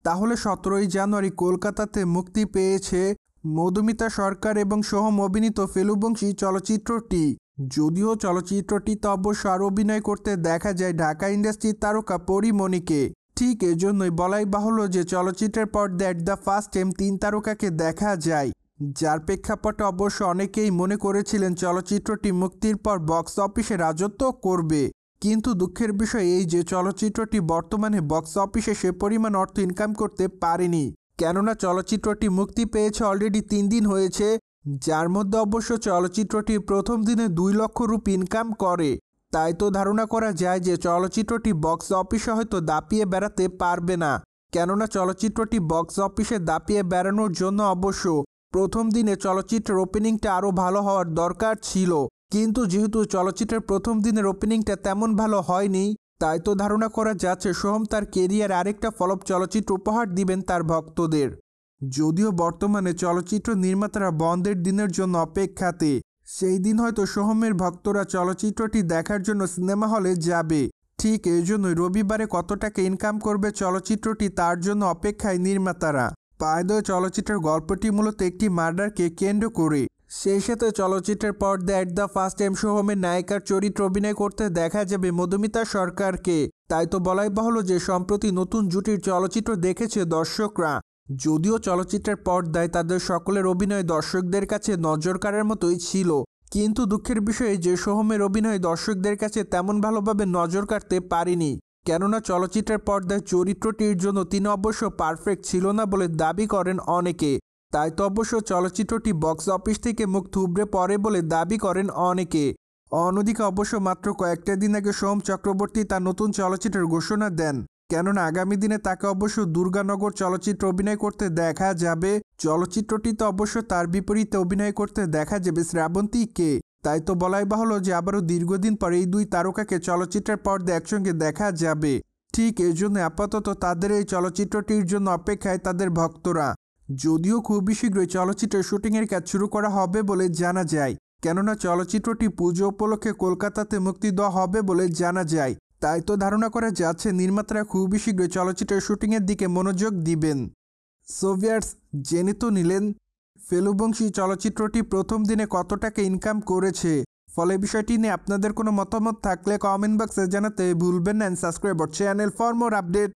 তাহলে 17ই জানুয়ারি কলকাতাতে মুক্তি পেয়েছে মধুমিতা সরকার এবং সোহম অভিনীত ফেলুবংশী চলচ্চিত্রটি। যদিও চলচ্চিত্রটিতে অবশ্য আরও অভিনয় করতে দেখা যায় ঢাকা ইন্ডাস্ট্রির তারকা পরীমণিকে। ঠিক এজন্যই বলাই বাহুল্য যে চলচ্চিত্রের পর দ্যাট দ্য ফার্স্ট টাইম 3 তারকাকে দেখা যায়, যার প্রেক্ষাপটে অবশ্য অনেকেই মনে করেছিলেন চলচ্চিত্রটি মুক্তির পর বক্স অফিসে রাজত্ব করবে। কিন্তু দুঃখের বিষয় এই যে চলচ্চিত্রটি বর্তমানে বক্স অফিসে সে পরিমাণ অর্থ ইনকাম করতে পারেনি, কেননা চলচ্চিত্রটি মুক্তি পেয়েছে অলরেডি 3 দিন হয়েছে, যার মধ্যে অবশ্য চলচ্চিত্রটি প্রথম দিনে 2 লক্ষ রুপি ইনকাম করে। তাই তো ধারণা করা যায় যে চলচ্চিত্রটি বক্স অফিসে হয়তো দাপিয়ে বেড়াতে পারবে না, কেননা চলচ্চিত্রটি বক্স অফিসে দাপিয়ে বেড়ানোর জন্য অবশ্য প্রথম দিনে চলচ্চিত্রের ওপেনিংটা আরও ভালো হওয়ার দরকার ছিল। কিন্তু যেহেতু চলচ্চিত্রের প্রথম দিনের ওপেনিংটা তেমন ভালো হয়নি, তাই তো ধারণা করা যাচ্ছে সোহম তার কেরিয়ার আরেকটা ফলপ চলচ্চিত্র উপহার দিবেন তার ভক্তদের। যদিও বর্তমানে চলচ্চিত্র নির্মাতারা বন্ধের দিনের জন্য অপেক্ষাতে, সেই দিন হয়তো সোহমের ভক্তরা চলচ্চিত্রটি দেখার জন্য সিনেমা হলে যাবে। ঠিক এই জন্যই রবিবারে কত টাকা ইনকাম করবে চলচ্চিত্রটি তার জন্য অপেক্ষায় নির্মাতারা। পায়দয় চলচ্চিত্রের গল্পটি মূলত একটি মার্ডারকে কেন্দ্র করে। সেই সাথে চলচ্চিত্রের পর দ্যাট দ্য ফার্স্ট টাইম সোহমের নায়িকার চরিত্র অভিনয় করতে দেখা যাবে মধুমিতা সরকারকে। তাই তো বলাই বাহুল্য যে সম্প্রতি নতুন জুটির চলচ্চিত্র দেখেছে দর্শকরা। যদিও চলচ্চিত্রের পর্দায় তাদের সকলের অভিনয় দর্শকদের কাছে নজর কাড়ার মতোই ছিল, কিন্তু দুঃখের বিষয় যে সোহমের অভিনয় দর্শকদের কাছে তেমন ভালোভাবে নজর কাড়তে পারেনি, কেননা চলচ্চিত্রের পর্দায় চরিত্রটির জন্য তিনি অবশ্য পারফেক্ট ছিল না বলে দাবি করেন অনেকে। তাই তো অবশ্য চলচ্চিত্রটি বক্স অফিস থেকে মুখ থুবড়ে পড়ে বলে দাবি করেন অনেকে। অন্যদিকে অবশ্য মাত্র কয়েকটা দিন আগে সোহম চক্রবর্তী তার নতুন চলচ্চিত্রের ঘোষণা দেন, কেননা আগামী দিনে তাকে অবশ্য দুর্গানগর চলচ্চিত্র অভিনয় করতে দেখা যাবে। চলচ্চিত্রটিতে অবশ্য তার বিপরীতে অভিনয় করতে দেখা যাবে শ্রাবন্তীকে। তাই তো বলাই বাহুল্য যে আবারও দীর্ঘদিন পর এই 2 তারকাকে চলচ্চিত্রের পর্দায় একসঙ্গে দেখা যাবে। ঠিক এজন্য আপাতত তাদের এই চলচ্চিত্রটির জন্য অপেক্ষায় তাদের ভক্তরা। যদিও খুবই শীঘ্রই চলচ্চিত্রের শুটিংয়ের কাজ শুরু করা হবে বলে জানা যায়, কেননা চলচ্চিত্রটি পুজো উপলক্ষে কলকাতাতে মুক্তি দেওয়া হবে বলে জানা যায়। তাই তো ধারণা করা যাচ্ছে নির্মাতারা খুবই শীঘ্রই চলচ্চিত্রের শুটিংয়ের দিকে মনোযোগ দিবেন। সোভিয়ার্স জেনে তো নিলেন ফেলুবংশী চলচ্চিত্রটি প্রথম দিনে কত টাকা ইনকাম করেছে। ফলে বিষয়টি নিয়ে আপনাদের কোনো মতামত থাকলে কমেন্ট বক্সে জানাতে ভুলবেন না। Subscribe our channel for more update.